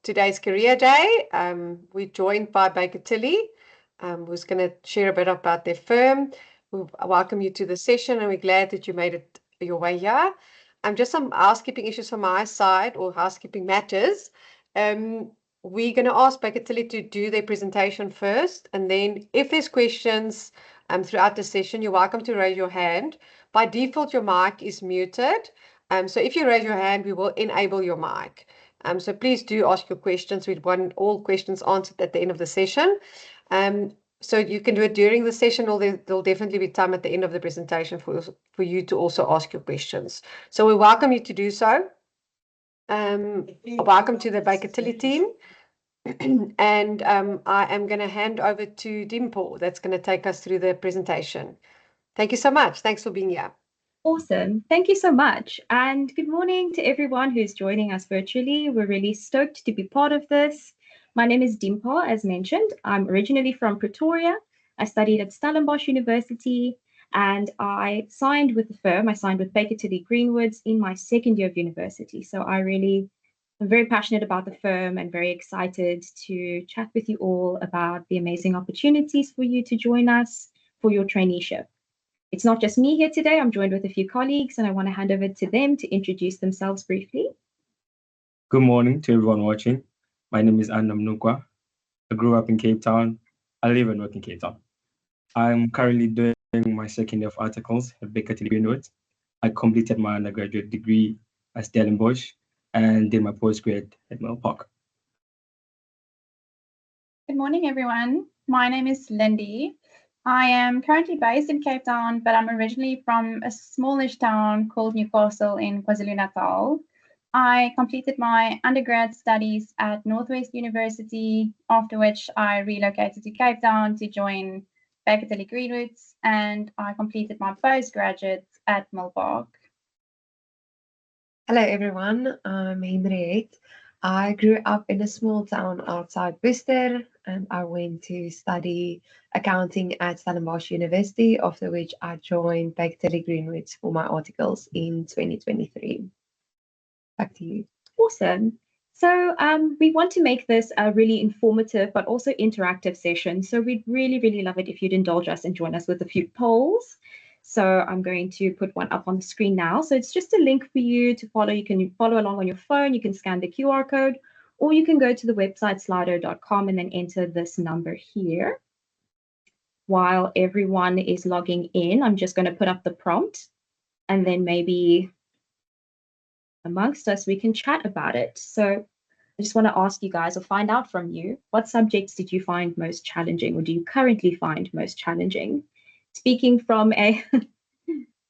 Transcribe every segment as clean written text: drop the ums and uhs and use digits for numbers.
Today's career day. We're joined by Baker Tilly, who's going to share a bit about their firm. We welcome you to the session, and we're glad that you made it your way here. Just some housekeeping issues from my side, or housekeeping matters. We're going to ask Baker Tilly to do their presentation first, and then if there's questions throughout the session, you're welcome to raise your hand. By default, your mic is muted. So if you raise your hand, we will enable your mic. So please do ask your questions. We want all questions answered at the end of the session. So you can do it during the session, or there'll definitely be time at the end of the presentation for you to also ask your questions. So we welcome you to do so. Welcome to the Baker Tilly team. And I am going to hand over to Dimple. That's going to take us through the presentation. Thank you so much. Thanks for being here. Awesome. Thank you so much. And good morning to everyone who's joining us virtually. We're really stoked to be part of this. My name is Dimple, as mentioned. I'm originally from Pretoria. I studied at Stellenbosch University, and I signed with the firm. I signed with Baker Tilly Greenwoods in my second year of university. So I'm very passionate about the firm and very excited to chat with you all about the amazing opportunities for you to join us for your traineeship. It's not just me here today. I'm joined with a few colleagues, and I want to hand over to them to introduce themselves briefly. Good morning to everyone watching. My name is Anna Mnukwa. I grew up in Cape Town. I live and work in Cape Town. I'm currently doing my second year of articles at Baker Tilly Greenwoods. I completed my undergraduate degree at Stellenbosch and did my postgrad at Mill Park. Good morning, everyone. My name is Lindy. I am currently based in Cape Town, but I'm originally from a smallish town called Newcastle in KwaZulu-Natal. I completed my undergrad studies at Northwest University, after which I relocated to Cape Town to join Baker Tilly Greenwoods, and I completed my postgraduate at Mill Park. Hello, everyone. I'm Henriette. I grew up in a small town outside Worcester, and I went to study accounting at Stellenbosch University, after which I joined Baker Tilly Greenwoods for my articles in 2023. Back to you. Awesome. So we want to make this a really informative but also interactive session. So we'd really, really love it if you'd indulge us and join us with a few polls. So I'm going to put one up on the screen now. So it's just a link for you to follow. You can follow along on your phone. You can scan the QR code, or you can go to the website slido.com and then enter this number here. While everyone is logging in, I'm just going to put up the prompt, and then maybe amongst us, we can chat about it. So I just want to ask you guys, or find out from you, what subjects did you find most challenging, or do you currently find most challenging? Speaking from a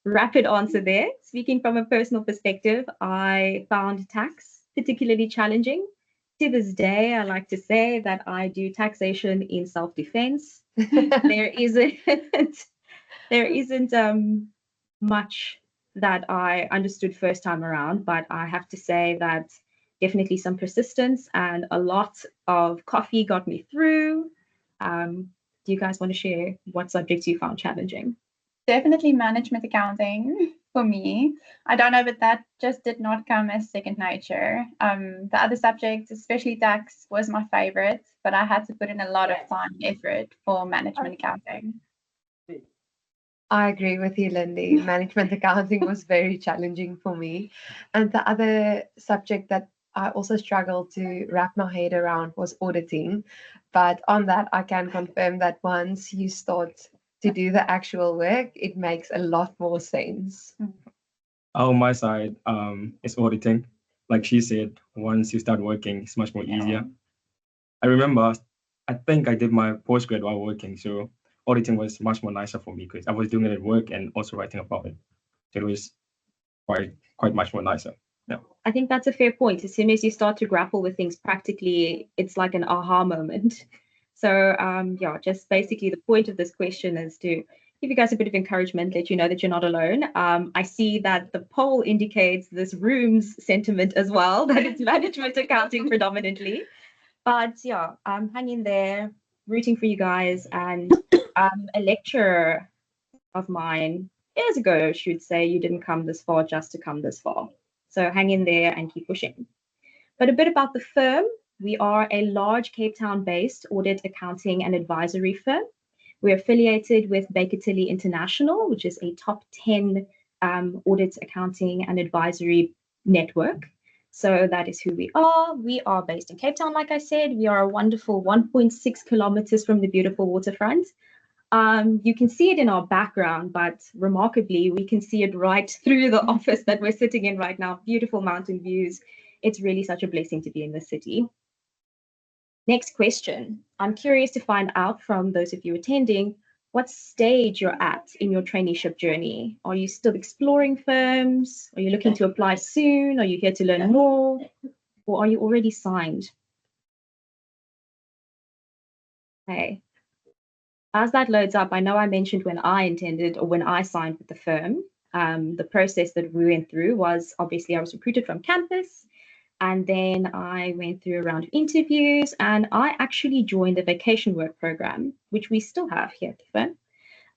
rapid answer there, speaking from a personal perspective, I found tax particularly challenging. To this day, I like to say that I do taxation in self-defense. There isn't much that I understood first time around, but I have to say that definitely some persistence and a lot of coffee got me through. Do you guys want to share what subjects you found challenging? Definitely management accounting for me. I don't know, but that just did not come as second nature. The other subjects, especially tax, was my favorite, but I had to put in a lot of time and effort for management accounting. I agree with you, Lindy. Management accounting was very challenging for me. And the other subject that I also struggled to wrap my head around was auditing. But on that, I can confirm that once you start to do the actual work, it makes a lot more sense. On my side, it's auditing. Like she said, once you start working, it's much more easier. I remember, I think I did my postgrad while working, so auditing was much more nicer for me because I was doing it at work and also writing about it. So it was quite much more nicer. Yeah. I think that's a fair point. As soon as you start to grapple with things practically, it's like an aha moment. So yeah, just basically the point of this question is to give you guys a bit of encouragement, let you know that you're not alone. I see that the poll indicates this room's sentiment as well, that it's management accounting predominantly. But yeah, hang in there, rooting for you guys. And a lecturer of mine years ago should say, you didn't come this far just to come this far. So hang in there and keep pushing. But a bit about the firm. We are a large Cape Town-based audit, accounting, and advisory firm. We're affiliated with Baker Tilly International, which is a top 10 audit, accounting, and advisory network. So that is who we are. We are based in Cape Town, like I said. We are a wonderful 1.6 kilometers from the beautiful waterfront. You can see it in our background, but remarkably, we can see it right through the office that we're sitting in right now. Beautiful mountain views. It's really such a blessing to be in the city. Next question. I'm curious to find out from those of you attending what stage you're at in your traineeship journey. Are you still exploring firms? Are you looking to apply soon? Are you here to learn more? Or are you already signed? Okay. As that loads up, I know I mentioned when I intended or when I signed with the firm, the process that we went through was obviously I was recruited from campus. And then I went through a round of interviews and I actually joined the vacation work program, which we still have here at the firm.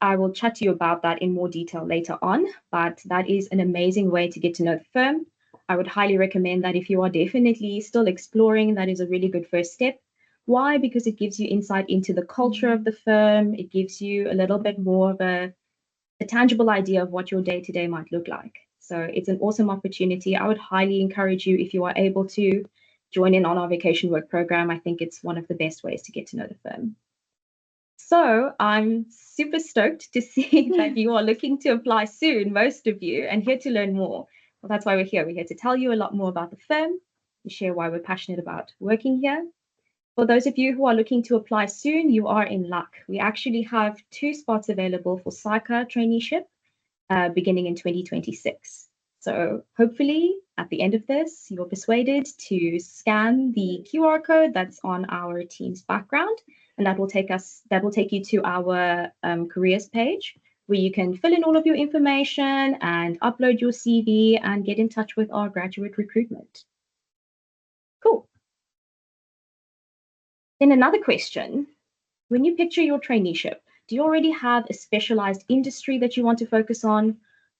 I will chat to you about that in more detail later on, but that is an amazing way to get to know the firm. I would highly recommend that if you are definitely still exploring, that is a really good first step. Why? Because it gives you insight into the culture of the firm. It gives you a little bit more of a tangible idea of what your day-to-day might look like. So it's an awesome opportunity. I would highly encourage you if you are able to join in on our vacation work program. I think it's one of the best ways to get to know the firm. So I'm super stoked to see that you are looking to apply soon, most of you, and here to learn more. Well, that's why we're here. We're here to tell you a lot more about the firm and share why we're passionate about working here. For those of you who are looking to apply soon, you are in luck. We actually have 2 spots available for SAICA traineeship beginning in 2026. So hopefully at the end of this, you're persuaded to scan the QR code that's on our team's background, and that will take you to our careers page where you can fill in all of your information and upload your CV and get in touch with our graduate recruitment. Cool. Then another question, when you picture your traineeship, do you already have a specialized industry that you want to focus on,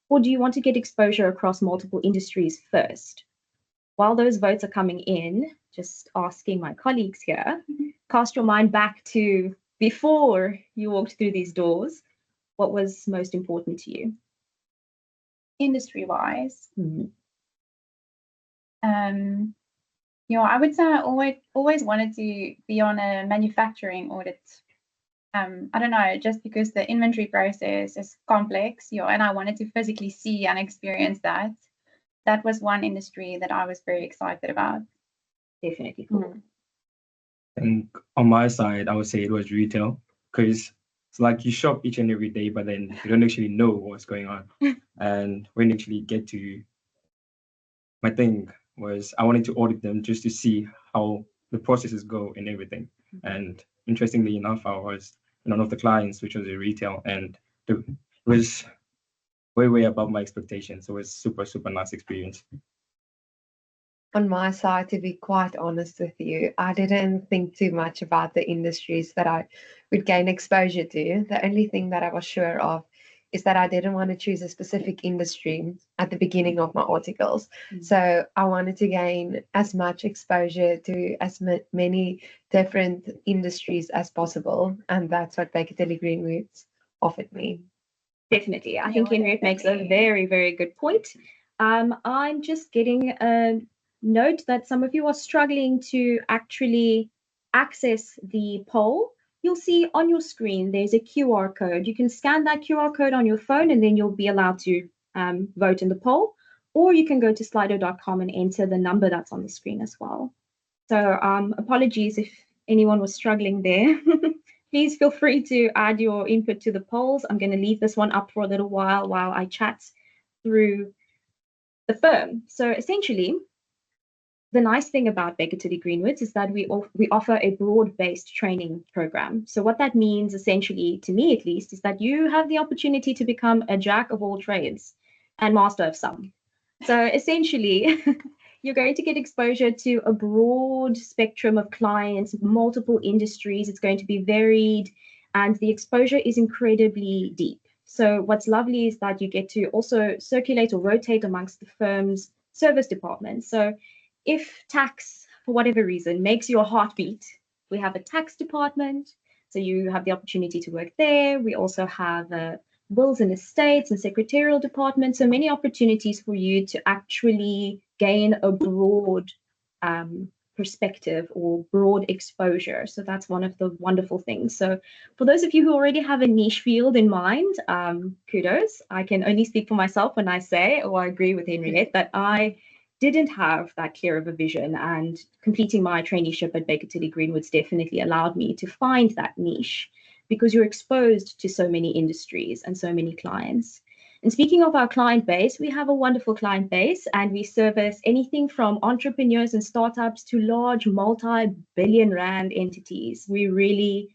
or do you want to get exposure across multiple industries first? While those votes are coming in, just asking my colleagues here, cast your mind back to before you walked through these doors. What was most important to you? Industry-wise, I would say I always wanted to be on a manufacturing audit. I don't know, just because the inventory process is complex, and I wanted to physically see and experience that. That was one industry that I was very excited about. Definitely cool. I think on my side, I would say it was retail, because it's like you shop each and every day, but then you don't actually know what's going on. And when you actually get to, my thing was I wanted to audit them just to see how the processes go and everything. And interestingly enough, I was one of the clients, which was a retail, and it was way above my expectations. So it was super nice experience. On my side, to be quite honest with you, I didn't think too much about the industries that I would gain exposure to. The only thing that I was sure of is that I didn't want to choose a specific industry at the beginning of my articles. So I wanted to gain as much exposure to as many different industries as possible. And that's what Baker Tilly Greenwoods offered me. Definitely. I think Henriette makes a very good point. I'm just getting a note that some of you are struggling to actually access the poll. You'll see on your screen there's a QR code. You can scan that QR code on your phone and then you'll be allowed to vote in the poll, or you can go to slido.com and enter the number that's on the screen as well. So apologies if anyone was struggling there. Please feel free to add your input to the polls. I'm going to leave this one up for a little while I chat through the firm. So essentially, the nice thing about Baker Tilly Greenwoods is that we offer a broad-based training program. So what that means, essentially, to me at least, is that you have the opportunity to become a jack of all trades and master of some. So essentially, you're going to get exposure to a broad spectrum of clients, multiple industries. It's going to be varied, and the exposure is incredibly deep. So what's lovely is that you get to also circulate or rotate amongst the firm's service departments. So if tax, for whatever reason, makes your heart beat, we have a tax department. So you have the opportunity to work there. We also have a wills and estates and secretarial department. So many opportunities for you to actually gain a broad perspective or broad exposure. So that's one of the wonderful things. So for those of you who already have a niche field in mind, kudos. I can only speak for myself when I say, or I agree with Henriette, that I didn't have that clear of a vision, and completing my traineeship at Baker Tilly Greenwoods definitely allowed me to find that niche, because you're exposed to so many industries and so many clients. And speaking of our client base, we have a wonderful client base, and we service anything from entrepreneurs and startups to large multi-billion rand entities. We really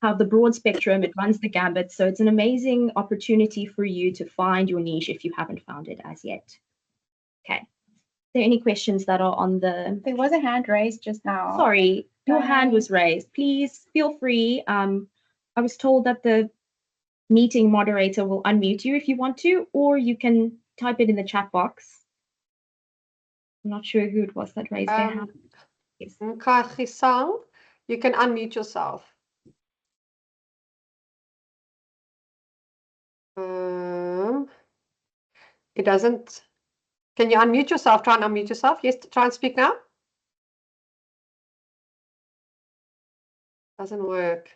have the broad spectrum. It runs the gambit. So it's an amazing opportunity for you to find your niche if you haven't found it as yet. Okay. Are there any questions that are on the... There was a hand raised just now. Sorry, your hand was raised. Please feel free. I was told that the meeting moderator will unmute you if you want to, or you can type it in the chat box. I'm not sure who it was that raised their hand. Yes. Nkachisang, you can unmute yourself. It doesn't. Can you unmute yourself? Try and unmute yourself. Yes, try and speak now. Doesn't work.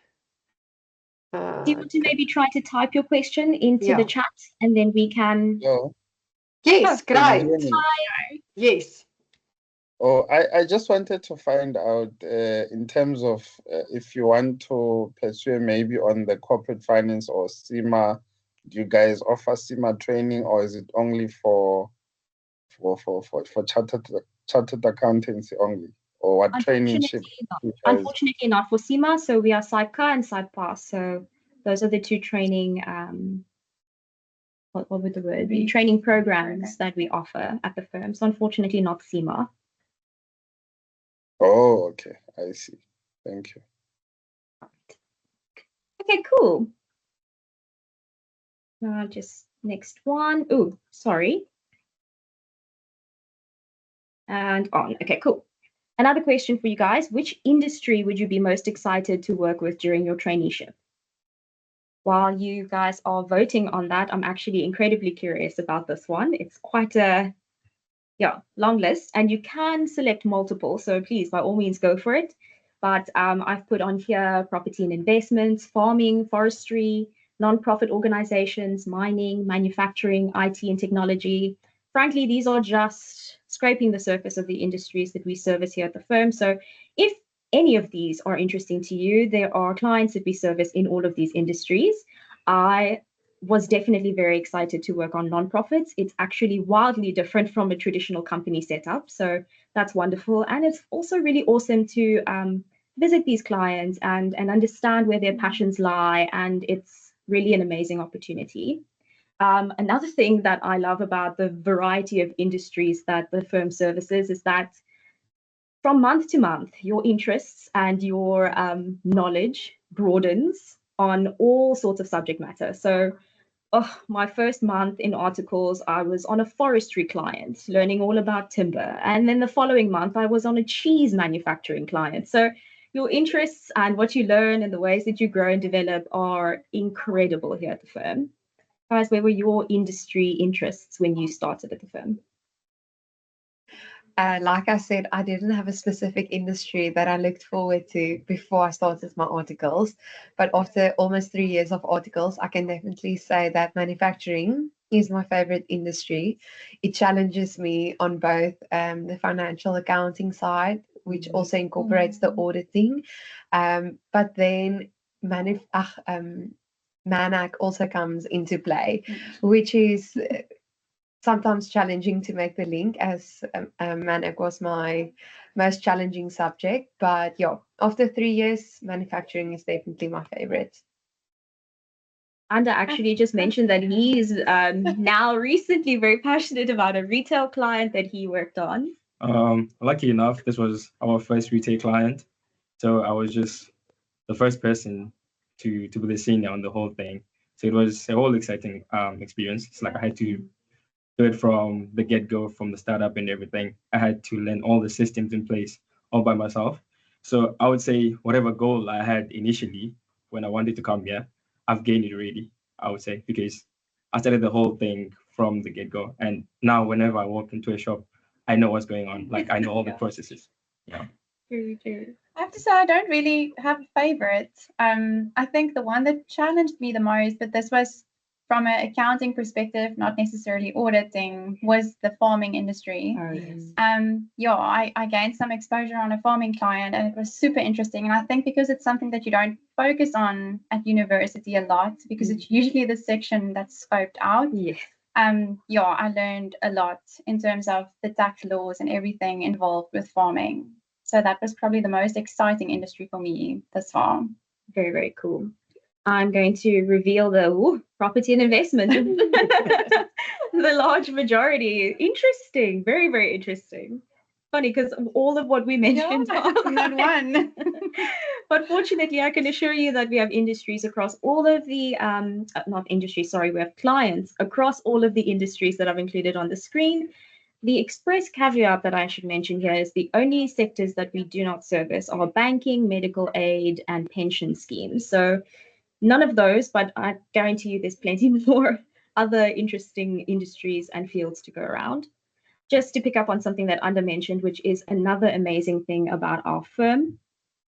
Do you want to maybe try to type your question into the chat, and then we can... No. Yes, great. Hi. Yes. Oh, I just wanted to find out in terms of if you want to pursue maybe on the corporate finance or CIMA, do you guys offer CIMA training, or is it only for chartered accountancy only? Or what traineeship? Unfortunately not for CIMA, so we are SIPCA and SIPPAS. So those are the two training, what would the word be? Training programs that we offer at the firm. So unfortunately not CIMA. Oh, okay. I see. Thank you. Okay, cool. Just next one. Oh, sorry. And on. Okay, cool. Another question for you guys. Which industry would you be most excited to work with during your traineeship? While you guys are voting on that, I'm actually incredibly curious about this one. It's quite a long list, and you can select multiple. So please, by all means, go for it. But I've put on here property and investments, farming, forestry, non-profit organizations, mining, manufacturing, IT and technology. Frankly, these are just scraping the surface of the industries that we service here at the firm. So if any of these are interesting to you, there are clients that we service in all of these industries. I was definitely very excited to work on nonprofits. It's actually wildly different from a traditional company setup. So that's wonderful. And it's also really awesome to visit these clients and understand where their passions lie. And it's really an amazing opportunity. Another thing that I love about the variety of industries that the firm services is that from month to month, your interests and your knowledge broadens on all sorts of subject matter. So my first month in articles, I was on a forestry client, learning all about timber. And then the following month, I was on a cheese manufacturing client. So your interests and what you learn and the ways that you grow and develop are incredible here at the firm. Guys, where were your industry interests when you started at the firm? Like I said, I didn't have a specific industry that I looked forward to before I started my articles. But after almost 3 years of articles, I can definitely say that manufacturing is my favorite industry. It challenges me on both the financial accounting side, which also incorporates the auditing. But then MANAC also comes into play, which is sometimes challenging to make the link, as MANAC was my most challenging subject. But yeah, after 3 years, manufacturing is definitely my favorite. Anda actually just mentioned that he's now recently very passionate about a retail client that he worked on. Lucky enough, this was our first retail client. So I was just the first person to be the senior on the whole thing. So it was a whole exciting experience. It's like I had to do it from the get-go, from the startup and everything. I had to learn all the systems in place all by myself. So I would say whatever goal I had initially when I wanted to come here, I've gained it already, I would say, because I started the whole thing from the get-go. And now whenever I walk into a shop, I know what's going on. Like I know all the processes. Yeah. Very true. I have to say, I don't really have a favorite. I think the one that challenged me the most, but this was from an accounting perspective, not necessarily auditing, was the farming industry. Oh, yes. Yeah, I gained some exposure on a farming client, and it was super interesting. And I think because it's something that you don't focus on at university a lot, because it's usually the section that's scoped out. Yes. Yeah, I learned a lot in terms of the tax laws and everything involved with farming. So that was probably the most exciting industry for me thus far. Very, very cool. I'm going to reveal the property and investment. The large majority. Interesting. Very, very interesting. Funny because all of what we mentioned. Not one. But fortunately, I can assure you that we have industries across all of the, not industries, sorry, we have clients across all of the industries that I've included on the screen. The express caveat that I should mention here is the only sectors that we do not service are banking, medical aid, and pension schemes. So none of those, but I guarantee you there's plenty more other interesting industries and fields to go around. Just to pick up on something that Under mentioned, which is another amazing thing about our firm,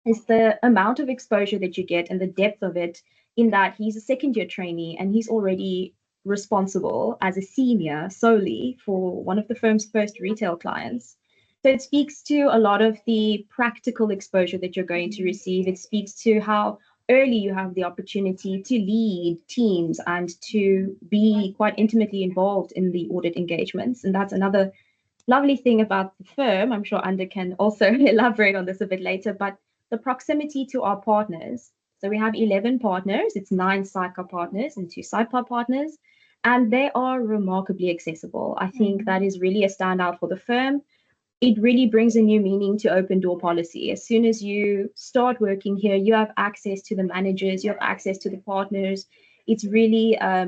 is the amount of exposure that you get and the depth of it, in that he's a second-year trainee and he's already responsible as a senior solely for one of the firm's first retail clients. So it speaks to a lot of the practical exposure that you're going to receive. It speaks to how early you have the opportunity to lead teams and to be quite intimately involved in the audit engagements. And that's another lovely thing about the firm. I'm sure Under can also elaborate on this a bit later, but the proximity to our partners. So we have 11 partners. It's 9 SICA partners and 2 SIPA partners, and they are remarkably accessible. I think that is really a standout for the firm. It really brings a new meaning to open door policy. As soon as you start working here, you have access to the managers, you have access to the partners. It's really a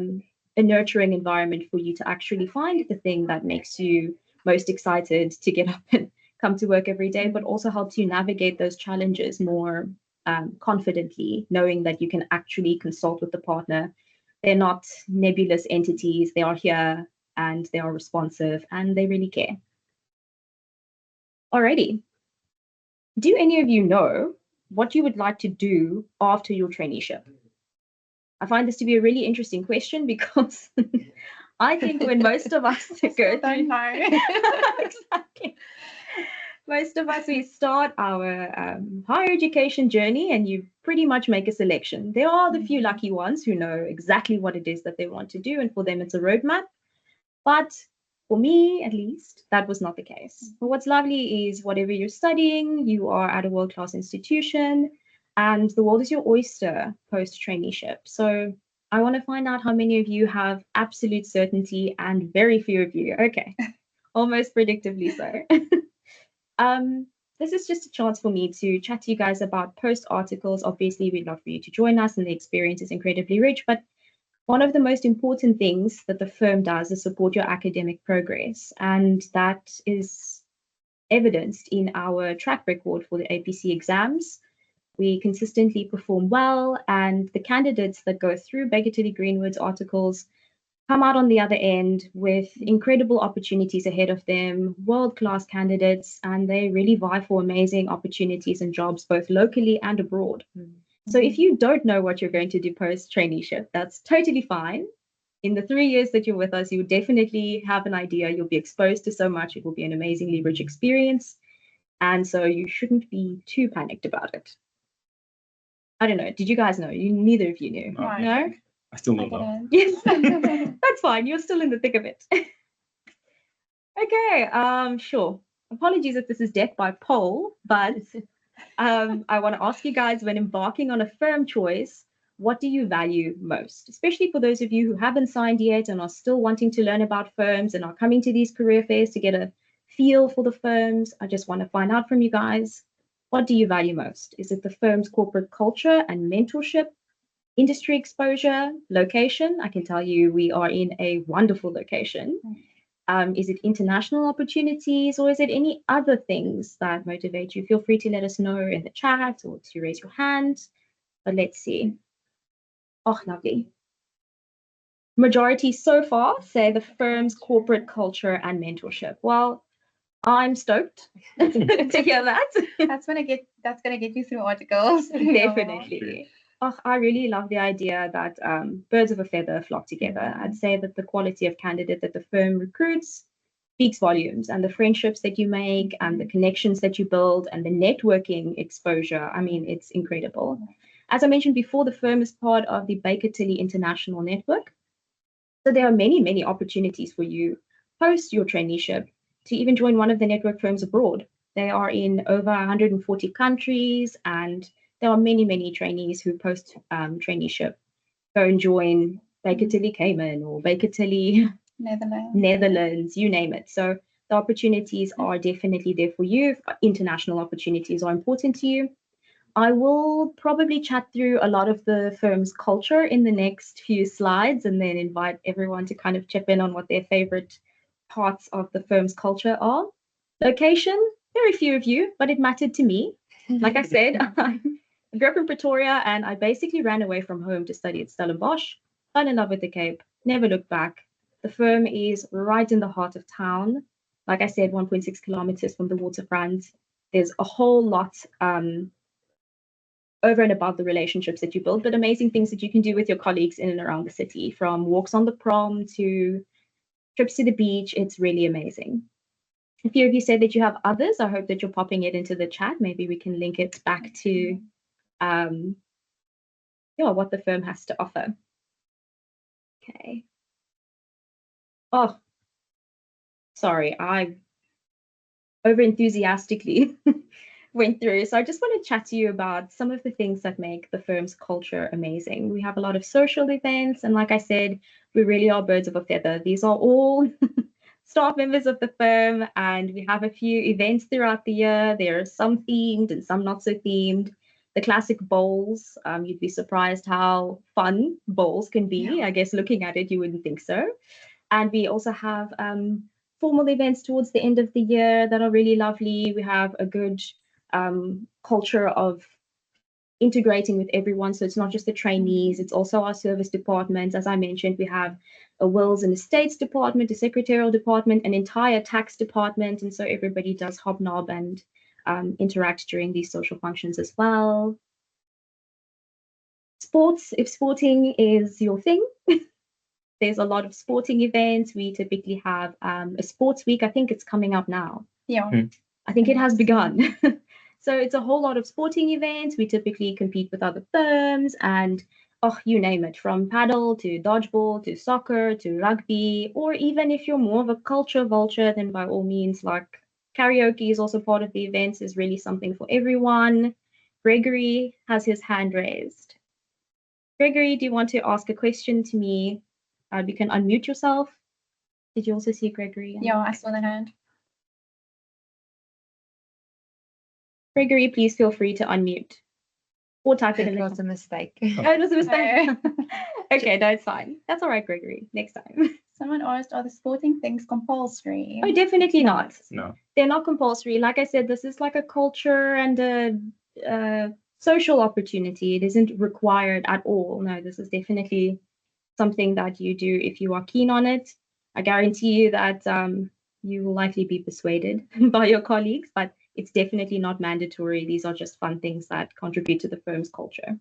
nurturing environment for you to actually find the thing that makes you most excited to get up and come to work every day, but also helps you navigate those challenges more confidently, knowing that you can actually consult with the partner. They're not nebulous entities. They are here and they are responsive and they really care. Alrighty. Do any of you know what you would like to do after your traineeship? I find this to be a really interesting question because I think when most of us go Don't know. exactly. Most of us, we start our higher education journey and you pretty much make a selection. There are the few lucky ones who know exactly what it is that they want to do, and for them it's a roadmap. But for me, at least, that was not the case. But what's lovely is whatever you're studying, you are at a world-class institution, and the world is your oyster post-traineeship. So I want to find out how many of you have absolute certainty and very few of you. Okay, almost predictably so. This is just a chance for me to chat to you guys about post articles. Obviously, we'd love for you to join us, and the experience is incredibly rich. But one of the most important things that the firm does is support your academic progress, and that is evidenced in our track record for the APC exams. We consistently perform well, and the candidates that go through Baker Tilly Greenwoods articles come out on the other end with incredible opportunities ahead of them, world-class candidates, and they really vie for amazing opportunities and jobs both locally and abroad. So if you don't know what you're going to do post-traineeship, that's totally fine. In the 3 years that you're with us, you will definitely have an idea. You'll be exposed to so much. It will be an amazingly rich experience. And so you shouldn't be too panicked about it. I don't know. Did you guys know? Neither of you knew. No? I still don't know. Yes, that's fine. You're still in the thick of it. Okay, sure. Apologies if this is death by poll, but I want to ask you guys, when embarking on a firm choice, what do you value most? Especially for those of you who haven't signed yet and are still wanting to learn about firms and are coming to these career fairs to get a feel for the firms. I just want to find out from you guys, what do you value most? Is it the firm's corporate culture and mentorship? Industry exposure, location? I can tell you we are in a wonderful location. Is it international opportunities, or is it any other things that motivate you? Feel free to let us know in the chat or to raise your hand. But let's see. Oh, lovely. Majority so far say the firm's corporate culture and mentorship. Well, I'm stoked to hear that. That's gonna get you through articles. Definitely. Oh, I really love the idea that birds of a feather flock together. I'd say that the quality of candidate that the firm recruits speaks volumes, and the friendships that you make and the connections that you build and the networking exposure. I mean, it's incredible. As I mentioned before, the firm is part of the Baker Tilly International Network. So there are many, many opportunities for you post your traineeship to even join one of the network firms abroad. They are in over 140 countries, and there are many, many trainees who post traineeship go and join Baker Tilly Cayman or Baker Tilly Netherlands, you name it. So the opportunities are definitely there for you. International opportunities are important to you. I will probably chat through a lot of the firm's culture in the next few slides and then invite everyone to kind of chip in on what their favorite parts of the firm's culture are. Location, very few of you, but it mattered to me. Like I said, I grew up in Pretoria and I basically ran away from home to study at Stellenbosch. Fell in love with the Cape, never looked back. The firm is right in the heart of town. Like I said, 1.6 kilometers from the waterfront. There's a whole lot over and above the relationships that you build, but amazing things that you can do with your colleagues in and around the city, from walks on the prom to trips to the beach. It's really amazing. A few of you said that you have others. I hope that you're popping it into the chat. Maybe we can link it back to what the firm has to offer. Okay. Oh, sorry, I over enthusiastically went through. So I just want to chat to you about some of the things that make the firm's culture amazing. We have a lot of social events, and like I said, we really are birds of a feather. These are all staff members of the firm, and we have a few events throughout the year. There are some themed and some not so themed. The classic bowls, you'd be surprised how fun bowls can be. Yeah. I guess looking at it, you wouldn't think so. And we also have formal events towards the end of the year that are really lovely. We have a good culture of integrating with everyone. So it's not just the trainees, it's also our service departments. As I mentioned, we have a wills and estates department, a secretarial department, an entire tax department. And so everybody does hobnob and interact during these social functions as well. Sports, if sporting is your thing, there's a lot of sporting events. We typically have a sports week. I think it's coming up now. Yeah. I think it has begun. So it's a whole lot of sporting events. We typically compete with other firms and, you name it, from paddle to dodgeball to soccer to rugby, or even if you're more of a culture vulture, then by all means, like karaoke is also part of the events, is really something for everyone. Gregory has his hand raised. Gregory, do you want to ask a question to me? You can unmute yourself. Did you also see Gregory? Yeah, I saw the hand. Gregory, please feel free to unmute or type it in. It was a mistake. Oh, it was a mistake. Okay, no, it's fine. That's all right, Gregory. Next time. Someone asked, are the sporting things compulsory? Oh, definitely not. No. They're not compulsory. Like I said, this is like a culture and a social opportunity. It isn't required at all. No, this is definitely something that you do if you are keen on it. I guarantee you that you will likely be persuaded by your colleagues, but it's definitely not mandatory. These are just fun things that contribute to the firm's culture.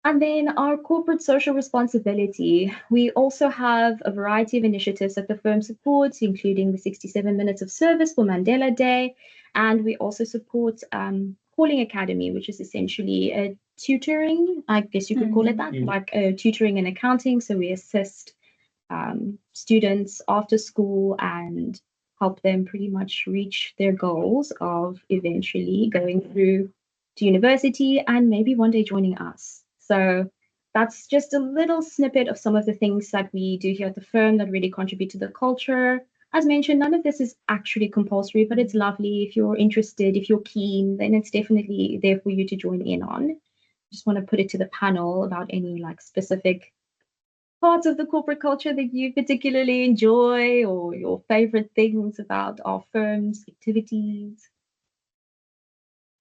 And then our corporate social responsibility. We also have a variety of initiatives that the firm supports, including the 67 minutes of service for Mandela Day. And we also support Calling Academy, which is essentially a tutoring, I guess you could call it that, like tutoring and accounting. So we assist students after school and help them pretty much reach their goals of eventually going through to university and maybe one day joining us. So that's just a little snippet of some of the things that we do here at the firm that really contribute to the culture. As mentioned, none of this is actually compulsory, but it's lovely. If you're interested, if you're keen, then it's definitely there for you to join in on. Just want to put it to the panel about any like specific parts of the corporate culture that you particularly enjoy, or your favorite things about our firm's activities?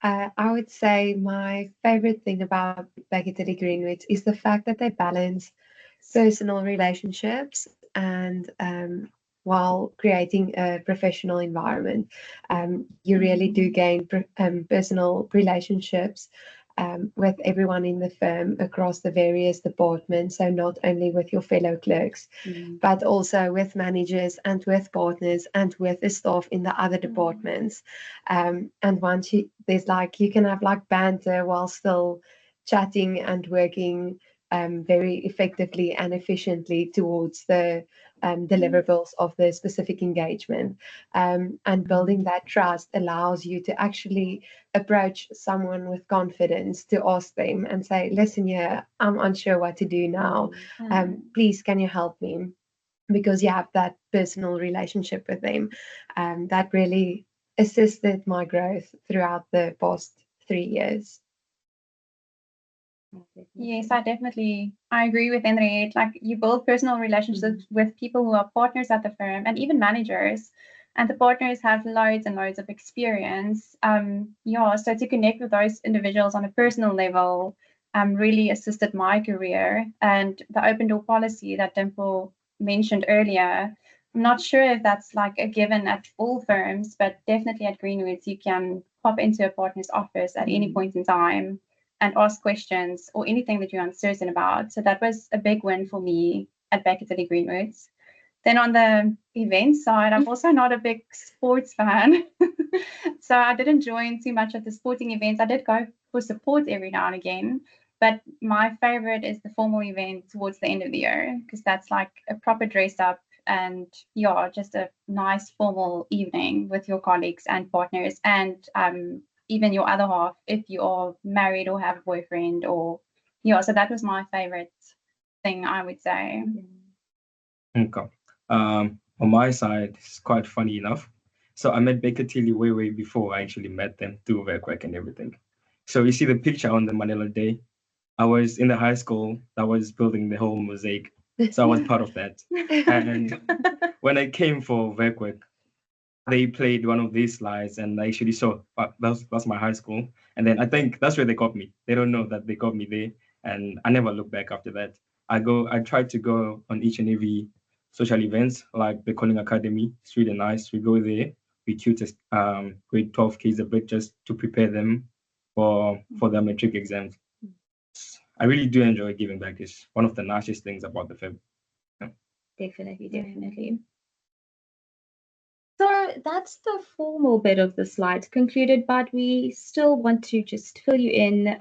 I would say my favorite thing about Baker Tilly Greenwoods is the fact that they balance personal relationships and while creating a professional environment. You really do gain personal relationships with everyone in the firm across the various departments. So not only with your fellow clerks, but also with managers and with partners and with the staff in the other departments. And once there's like, you can have like banter while still chatting and working very effectively and efficiently towards the deliverables of the specific engagement. And building that trust allows you to actually approach someone with confidence to ask them and say, listen, yeah, I'm unsure what to do now. Please, can you help me? Because you have that personal relationship with them. That really assisted my growth throughout the past 3 years. Yes, I agree with Henriette. Like, you build personal relationships with people who are partners at the firm and even managers. And the partners have loads and loads of experience. So to connect with those individuals on a personal level really assisted my career. And the open door policy that Dimple mentioned earlier, I'm not sure if that's like a given at all firms, but definitely at Greenwoods, you can pop into a partner's office at any point in time and ask questions or anything that you're uncertain about. So that was a big win for me at Baker Tilly Greenwoods. Then on the event side, I'm also not a big sports fan. So I didn't join too much of the sporting events. I did go for support every now and again. But my favorite is the formal event towards the end of the year, because that's like a proper dress up and just a nice formal evening with your colleagues and partners and even your other half if you are married or have a boyfriend or so that was my favorite thing, I would say. Okay. On my side, it's quite funny enough. So I met Baker Tilly way before I actually met them through work and everything. So you see the picture on the Manila Day. I was in the high school that was building the whole mosaic. So I was part of that. And when I came for work, they played one of these slides and I actually saw that's my high school. And then I think that's where they got me. They don't know that they got me there. And I never looked back after that. I tried to go on each and every social events like the Calling Academy. It's really nice. We go there, we tutor grade 12 kids a bit just to prepare them for their matric exams. I really do enjoy giving back. It's one of the nicest things about the film. Yeah. Definitely. So that's the formal bit of the slides concluded, but we still want to just fill you in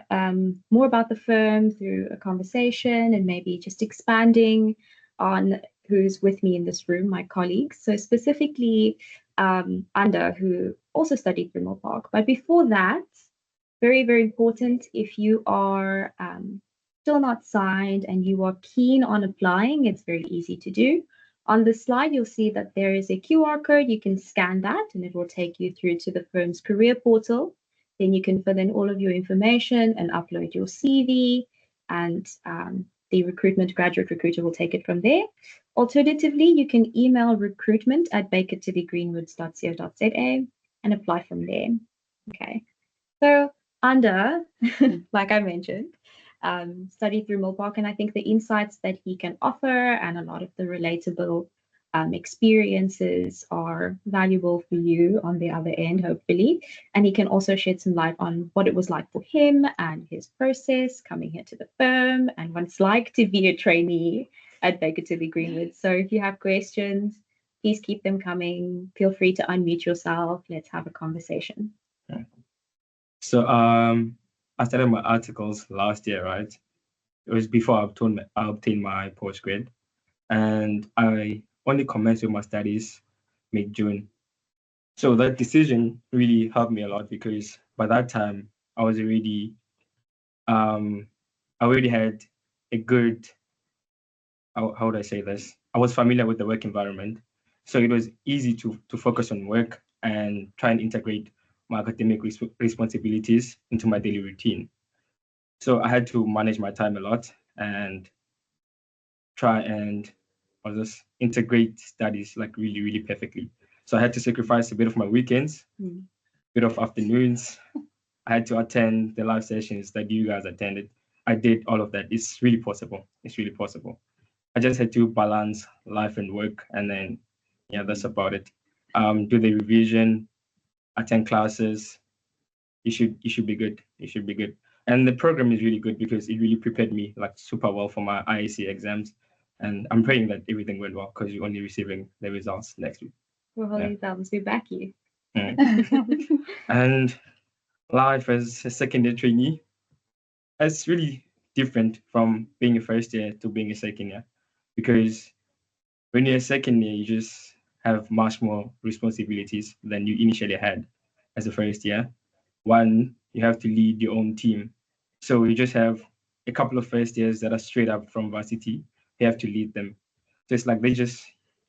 more about the firm through a conversation and maybe just expanding on who's with me in this room, my colleagues. So specifically Anda, who also studied Brimble Park. But before that, very, very important, if you are still not signed and you are keen on applying, it's very easy to do. On the slide, you'll see that there is a QR code. You can scan that and it will take you through to the firm's career portal. Then you can fill in all of your information and upload your CV, and the graduate recruiter will take it from there. Alternatively, you can email recruitment@bakertillygreenwoods.co.za and apply from there. Okay, so Anda, like I mentioned, studied through Millpark, and I think the insights that he can offer and a lot of the relatable experiences are valuable for you on the other end, hopefully. And he can also shed some light on what it was like for him and his process coming here to the firm and what it's like to be a trainee at Baker Tilly Greenwoods. So if you have questions, please keep them coming. Feel free to unmute yourself. Let's have a conversation. So I started my articles last year, right? It was before I obtained my postgrad, and I only commenced with my studies mid-June. So that decision really helped me a lot because by that time I was already I already had a good how would I say this? I was familiar with the work environment, so it was easy to focus on work and try and integrate my academic responsibilities into my daily routine. So I had to manage my time a lot, and try and I'll just integrate studies like really, really perfectly. So I had to sacrifice a bit of my weekends, Mm. bit of afternoons. I had to attend the live sessions that you guys attended. I did all of that. It's really possible. It's really possible. I just had to balance life and work, and then yeah, that's about it. Do the revision, attend classes. You should be good. You should be good. And the program is really good because it really prepared me like super well for my IAC exams. And I'm praying that everything went well because you're only receiving the results next week. We'll hold you thumbs. We back you. And life as a second year trainee, it's really different from being a first year to being a second year because when you're a second year, you just have much more responsibilities than you initially had as a first year. One, you have to lead your own team. So you just have a couple of first years that are straight up from varsity. You have to lead them. So it's like they just,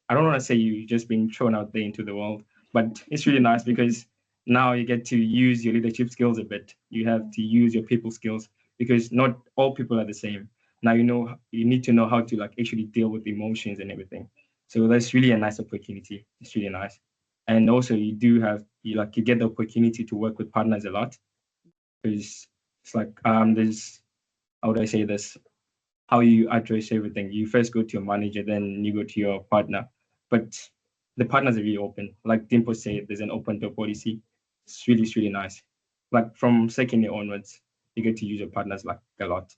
I don't want to say you just being thrown out there into the world, but it's really nice because now you get to use your leadership skills a bit. You have to use your people skills because not all people are the same. Now you need to know how to like actually deal with emotions and everything. So that's really a nice opportunity. It's really nice. And also you get the opportunity to work with partners a lot because it's like there's how would I say this? How you address everything. You first go to your manager, then you go to your partner. But the partners are really open. Like Dimpo said, there's an open door policy. It's really nice. Like from second year onwards, you get to use your partners like a lot.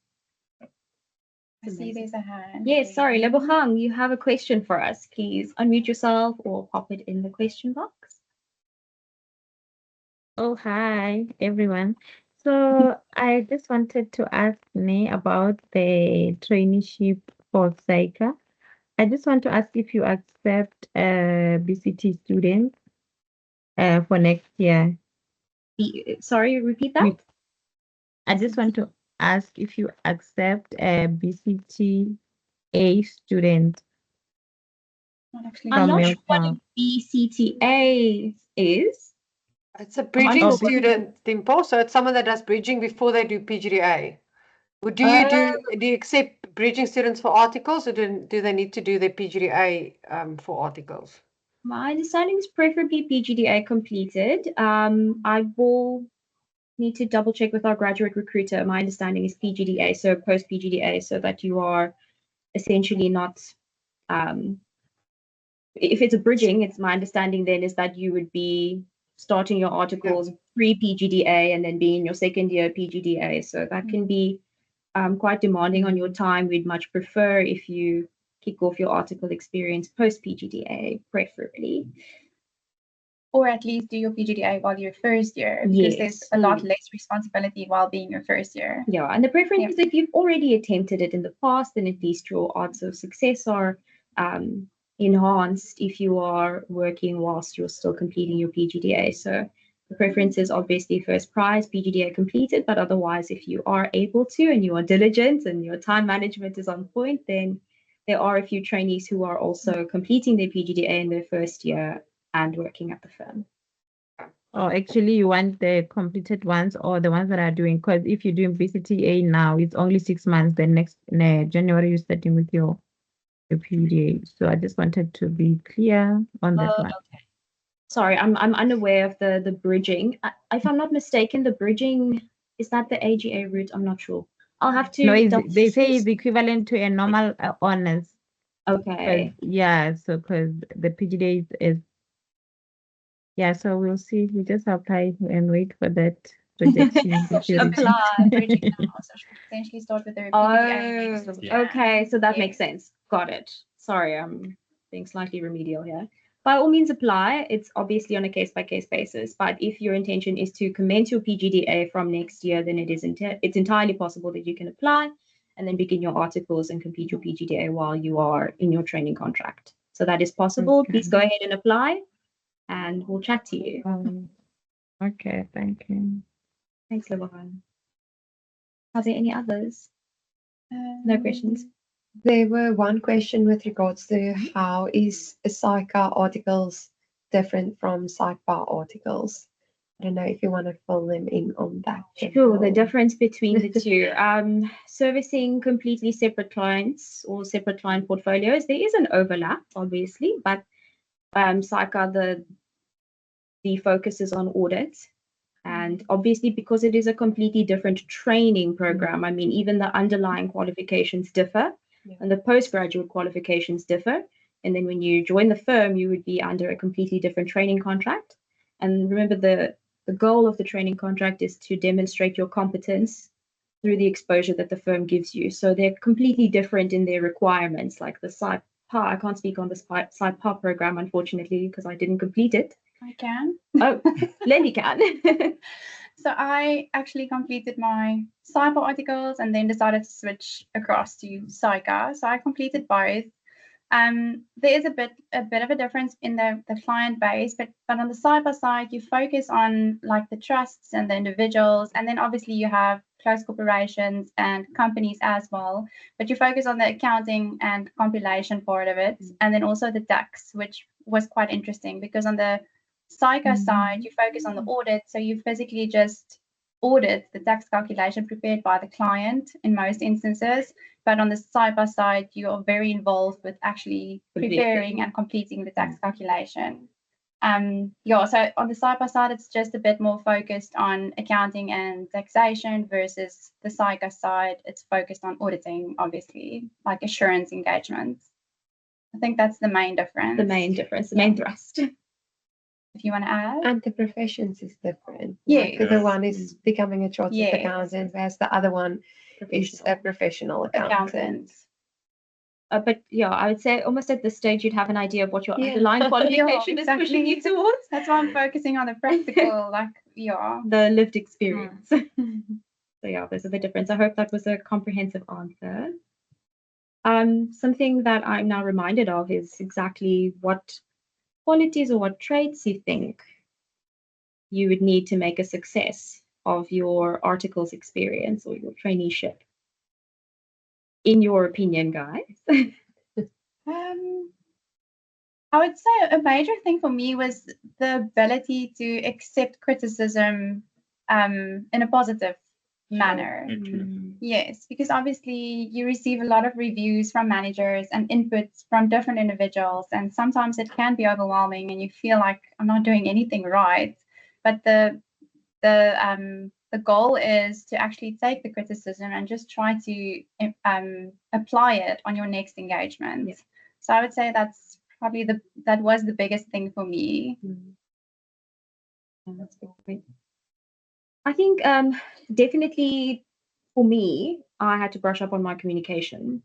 I see there's a hand. Yes, sorry, Lebogang, you have a question for us. Please unmute yourself or pop it in the question box. Oh, hi, everyone. So I just wanted to ask me about the traineeship for SAICA. I just want to ask if you accept BCT students for next year. Sorry, repeat that. I just want to ask if you accept a BCTA student. I'm From not sure what a Milltown. BCTA is. It's a bridging Oh, student, Dimple. So it's someone that does bridging before they do PGDA. Do you accept bridging students for articles, or do they need to do their PGDA for articles? My understanding is preferably PGDA completed. I will need to double check with our graduate recruiter. My understanding is PGDA, so post PGDA, so that you are essentially not. If it's a bridging, it's my understanding then is that you would be starting your articles pre-PGDA and then being your second year PGDA. So that can be quite demanding on your time. We'd much prefer if you kick off your article experience post-PGDA, preferably. Or at least do your PGDA while you're first year, because there's a lot less responsibility while being your first year. Yeah, and the preference is if you've already attempted it in the past, then at least your odds of success are enhanced if you are working whilst you're still completing your PGDA. So the preference is obviously first prize, PGDA completed, but otherwise if you are able to and you are diligent and your time management is on point, then there are a few trainees who are also completing their PGDA in their first year and working at the firm. Oh, actually, you want the completed ones or the ones that are doing, because if you're doing BCTA now, it's only 6 months. Then next January, you're starting with your PGDA. So I just wanted to be clear on that one. Okay. Sorry, I'm unaware of the bridging. If I'm not mistaken, the bridging, is that the AGA route? I'm not sure. I'll have to. No, they say it's equivalent to a normal honors. Okay. Yeah, so because the PGDA is yeah, so we'll see. We just apply and wait for that projection. Apply. Bridging now, so she could potentially start with their PGDA next year. Okay, so that makes sense. Got it. Sorry, I'm being slightly remedial here. By all means, apply. It's obviously on a case-by-case basis, but if your intention is to commence your PGDA from next year, then it's entirely possible that you can apply and then begin your articles and complete your PGDA while you are in your training contract. So that is possible. Okay. Please go ahead and apply, and we'll chat to you. Okay, thank you. Thanks, Lebogang. Are there any others? No questions? There were one question with regards to how is SAICA articles different from SAICPA articles? I don't know if you want to fill them in on that. Sure, the Jennifer. difference between the two. Servicing completely separate clients or separate client portfolios, there is an overlap, obviously, but SAICA, the focus is on audit. And obviously, because it is a completely different training program, I mean, even the underlying qualifications differ and the postgraduate qualifications differ. And then when you join the firm, you would be under a completely different training contract. And remember, the goal of the training contract is to demonstrate your competence through the exposure that the firm gives you. So they're completely different in their requirements, like the SIPA. I can't speak on the SIPA program, unfortunately, because I didn't complete it. I can. Oh, Lenny can. So I actually completed my SIPA articles and then decided to switch across to SAICA. So I completed both. There is a bit of a difference in the client base, but on the SIPA side, you focus on like the trusts and the individuals, and then obviously you have close corporations and companies as well. But you focus on the accounting and compilation part of it, and then also the tax, which was quite interesting because on the SAICA side, you focus on the audit, so you physically just audit the tax calculation prepared by the client in most instances. But on the SIPA side, you are very involved with actually preparing and completing the tax calculation. So on the SIPA side, it's just a bit more focused on accounting and taxation versus the SAICA side, it's focused on auditing, obviously, like assurance engagements. I think that's the main difference. The main thrust. If you want to add. And the professions is different. Yes. Like the one is becoming a chartered accountant, whereas the other one is a professional accountant. But yeah, I would say almost at this stage, you'd have an idea of what your underlying qualification is pushing you towards. That's why I'm focusing on the practical, the lived experience. So yeah, there's a bit difference. I hope that was a comprehensive answer. Something that I'm now reminded of is exactly what qualities or what traits you think you would need to make a success of your articles experience or your traineeship. In your opinion, guys? I would say a major thing for me was the ability to accept criticism in a positive manner. Yes, because obviously you receive a lot of reviews from managers and inputs from different individuals, and sometimes it can be overwhelming and you feel like I'm not doing anything right. But the goal is to actually take the criticism and just try to apply it on your next engagement. Yeah. So I would say that's probably that was the biggest thing for me. That's good. I think definitely for me, I had to brush up on my communication.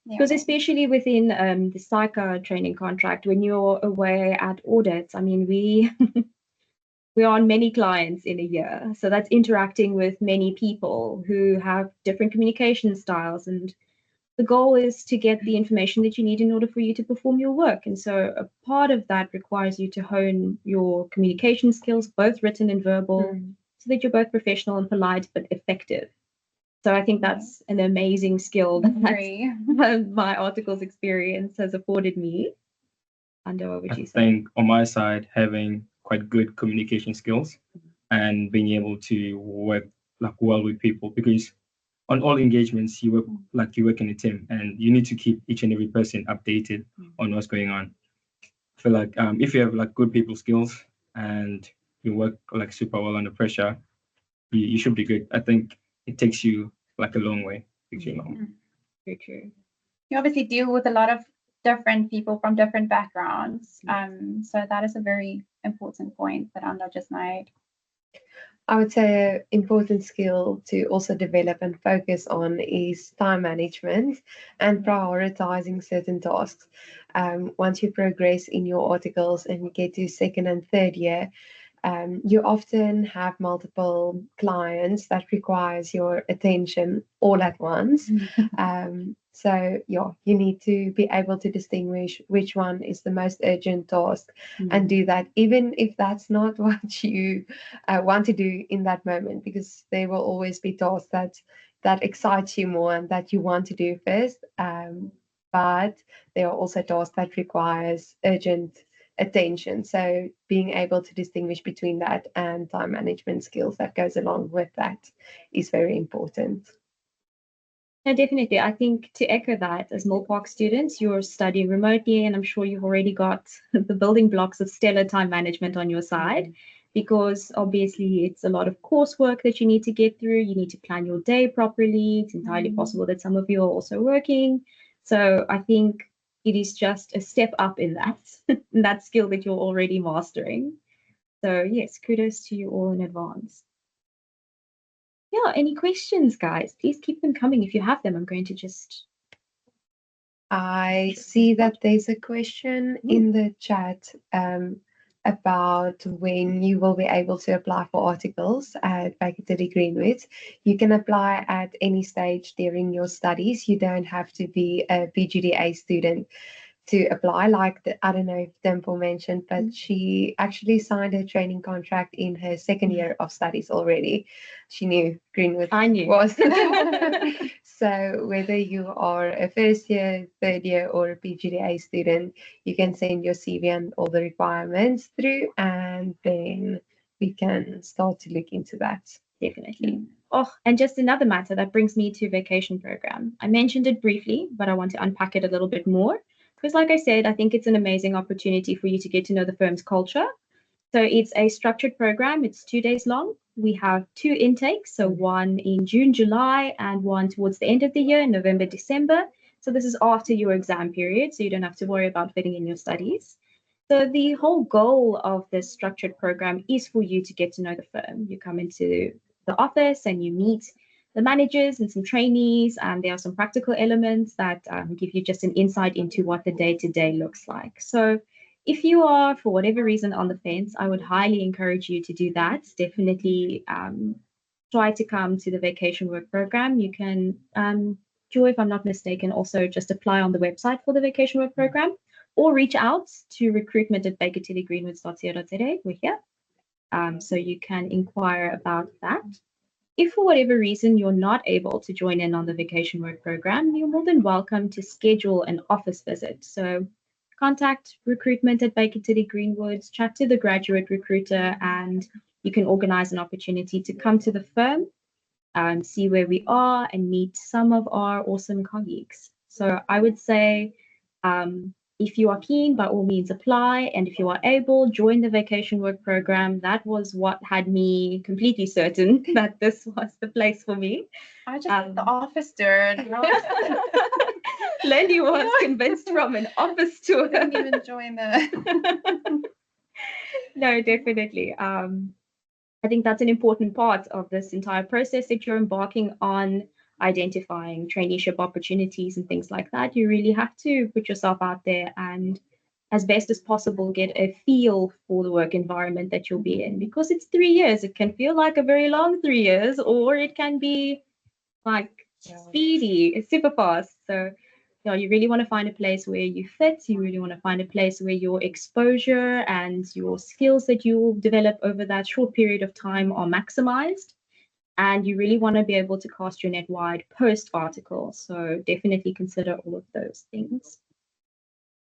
Because especially within the SAICA training contract, when you're away at audits, I mean, we are on many clients in a year. So that's interacting with many people who have different communication styles. And the goal is to get the information that you need in order for you to perform your work. And so a part of that requires you to hone your communication skills, both written and verbal, so that you're both professional and polite, but effective. So I think that's an amazing skill that my articles experience has afforded me. Ando, what would you say? I think on my side, having quite good communication skills and being able to work like well with people, because on all engagements you work in a team and you need to keep each and every person updated on what's going on. I feel like if you have like good people skills and you work like super well under pressure, you should be good. I think it takes you like a long way. Very true. You obviously deal with a lot of different people from different backgrounds. So that is a very important point that Ando just made. I would say an important skill to also develop and focus on is time management and prioritizing certain tasks. Once you progress in your articles and you get to second and third year, you often have multiple clients that requires your attention all at once. So yeah, you need to be able to distinguish which one is the most urgent task and do that, even if that's not what you want to do in that moment, because there will always be tasks that excites you more and that you want to do first. But there are also tasks that requires urgent attention. So being able to distinguish between that and time management skills that goes along with that is very important. No, definitely. I think to echo that, as Mill Park students, you're studying remotely, and I'm sure you've already got the building blocks of stellar time management on your side, because obviously it's a lot of coursework that you need to get through. You need to plan your day properly. It's entirely possible that some of you are also working. So I think it is just a step up in that, in that skill that you're already mastering. So yes, kudos to you all in advance. Yeah, any questions, guys? Please keep them coming. If you have them, I'm going to just... I see that there's a question in the chat about when you will be able to apply for articles at Baker Tilly Greenwoods. You can apply at any stage during your studies. You don't have to be a PGDA student to apply. Like I don't know if Dimple mentioned, but she actually signed her training contract in her second year of studies already. She knew Greenwood I knew. was. So whether you are a first year, third year, or a PGDA student, you can send your CV and all the requirements through, and then we can start to look into that. Definitely. Oh, and just another matter that brings me to vacation program. I mentioned it briefly, but I want to unpack it a little bit more. Because like I said, I think it's an amazing opportunity for you to get to know the firm's culture. So it's a structured program. It's 2 days long. We have 2 intakes, so one in June, July, and one towards the end of the year in November, December. So this is after your exam period, so you don't have to worry about fitting in your studies. So the whole goal of this structured program is for you to get to know the firm. You come into the office and you meet the managers and some trainees, and there are some practical elements that give you just an insight into what the day-to-day looks like. So if you are, for whatever reason, on the fence, I would highly encourage you to do that. Definitely try to come to the vacation work program. You can, Joy, if I'm not mistaken, also just apply on the website for the vacation work program, or reach out to recruitment@bakertillygreenwoods.co.za. We're here. So you can inquire about that. If for whatever reason you're not able to join in on the vacation work program, you're more than welcome to schedule an office visit. So contact recruitment@Baker Tilly Greenwoods, chat to the graduate recruiter, and you can organize an opportunity to come to the firm and see where we are and meet some of our awesome colleagues. So I would say if you are keen, by all means apply, and if you are able, join the vacation work program. That was what had me completely certain that this was the place for me. I just the office tour. Lenny was convinced from an office tour. Didn't even join the. No, definitely. I think that's an important part of this entire process that you're embarking on, identifying traineeship opportunities and things like that. You really have to put yourself out there and, as best as possible, get a feel for the work environment that you'll be in, because it's 3 years. It can feel like a very long 3 years, or it can be like speedy, it's super fast. So you really want to find a place where you fit. You really want to find a place where your exposure and your skills that you will develop over that short period of time are maximized. And you really want to be able to cast your net wide post article. So definitely consider all of those things.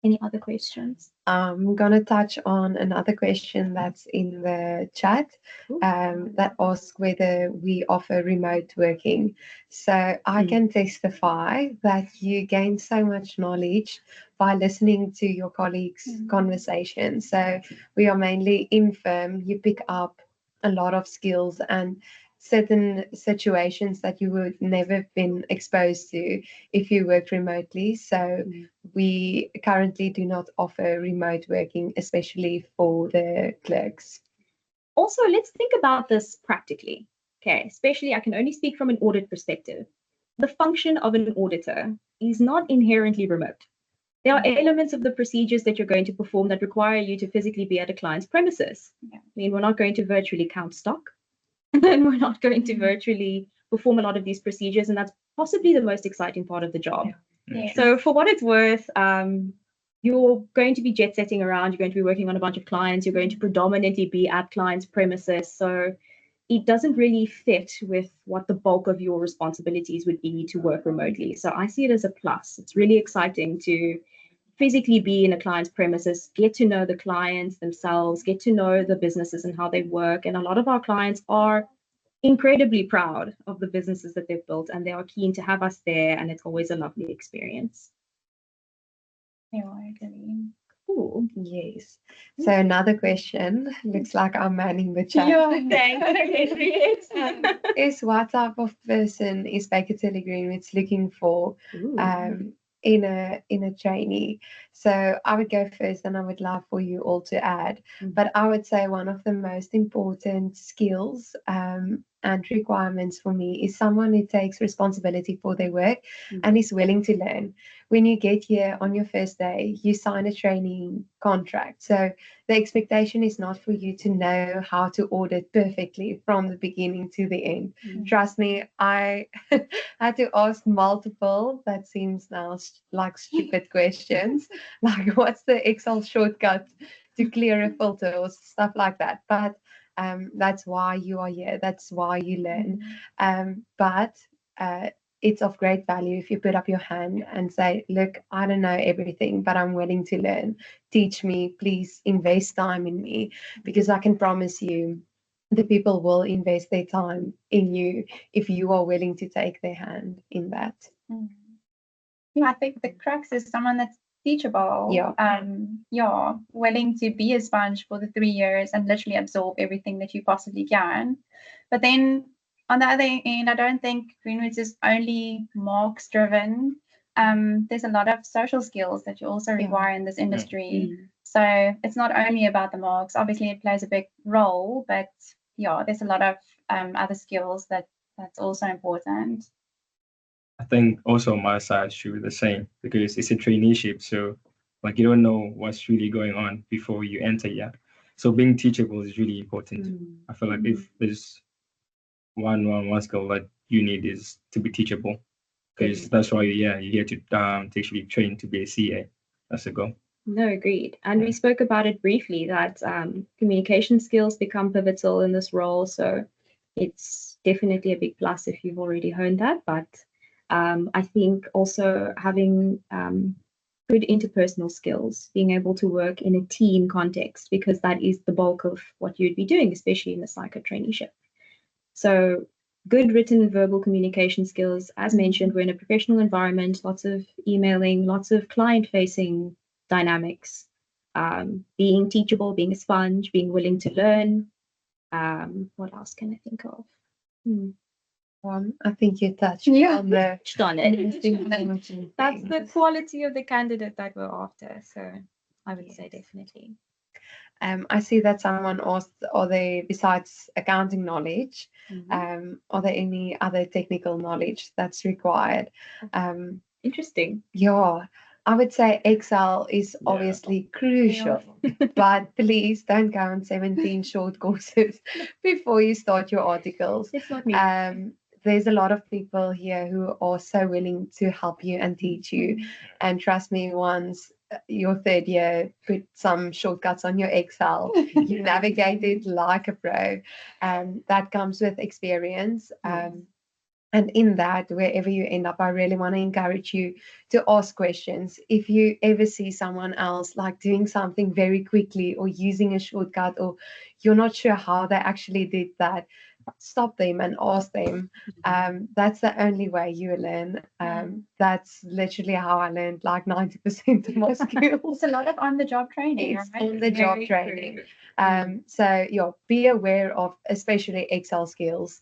Any other questions? I'm going to touch on another question that's in the chat that asks whether we offer remote working. So I can testify that you gain so much knowledge by listening to your colleagues' conversations. So we are mainly in firm. You pick up a lot of skills and certain situations that you would never have been exposed to if you worked remotely. So we currently do not offer remote working, especially for the clerks. Also, let's think about this practically. Okay, especially I can only speak from an audit perspective. The function of an auditor is not inherently remote. There are elements of the procedures that you're going to perform that require you to physically be at a client's premises. I mean, we're not going to virtually count stock, and we're not going to virtually perform a lot of these procedures, and that's possibly the most exciting part of the job. Yes. So for what it's worth, you're going to be jet setting around, you're going to be working on a bunch of clients, you're going to predominantly be at clients' premises. So it doesn't really fit with what the bulk of your responsibilities would be to work remotely. So I see it as a plus. It's really exciting to physically be in a client's premises, get to know the clients themselves, get to know the businesses and how they work. And a lot of our clients are incredibly proud of the businesses that they've built, and they are keen to have us there, and it's always a lovely experience. Yeah, I agree. Cool. Yes. So another question, looks like I'm manning the chat. Thanks. Is what type of person is Baker Tilly Greenwoods looking for Ooh. in a trainee? So I would go first, and I would love for you all to add. But I would say one of the most important skills and requirements for me is someone who takes responsibility for their work and is willing to learn. When you get here on your first day, you sign a training contract. So the expectation is not for you to know how to audit perfectly from the beginning to the end. Trust me, I had to ask multiple, that seems now like stupid questions, like what's the Excel shortcut to clear a filter or stuff like that. But that's why you are here. That's why you learn. But it's of great value if you put up your hand and say, look, I don't know everything, but I'm willing to learn. Teach me, please invest time in me, because I can promise you the people will invest their time in you if you are willing to take their hand in that. Yeah, I think the crux is someone that's teachable. Yeah. Willing to be a sponge for the 3 years and literally absorb everything that you possibly can. But then on the other end, I don't think Greenwoods is only marks driven. There's a lot of social skills that you also require in this industry. So it's not only about the marks. Obviously, it plays a big role, but yeah, there's a lot of other skills that's also important. I think also on my side should be the same, because it's a traineeship. So like you don't know what's really going on before you enter here. So being teachable is really important. I feel like if there's one skill that you need is to be teachable, because that's why you're here to actually train to be a CA. That's the goal. No, agreed. And we spoke about it briefly that communication skills become pivotal in this role. So it's definitely a big plus if you've already honed that. But I think also having good interpersonal skills, being able to work in a team context, because that is the bulk of what you'd be doing, especially in the psycho traineeship. So good written and verbal communication skills. As mentioned, we're in a professional environment, lots of emailing, lots of client-facing dynamics, being teachable, being a sponge, being willing to learn. What else can I think of? I think you touched on it. That's the quality of the candidate that we're after. So I would say definitely. I see that someone asked, are there, besides accounting knowledge, are there any other technical knowledge that's required? Interesting. Yeah, I would say Excel is obviously crucial, but please don't go on 17 short courses before you start your articles. It's not me. There's a lot of people here who are so willing to help you and teach you. And trust me, once your third year, put some shortcuts on your Excel, you navigate it like a pro. That comes with experience. And in that, wherever you end up, I really want to encourage you to ask questions. If you ever see someone else like doing something very quickly or using a shortcut, or you're not sure how they actually did that, stop them and ask them. That's the only way you learn. That's literally how I learned like 90% of my skills. It's a lot of on-the-job training. It's on-the-job training. So yeah, be aware of especially Excel skills.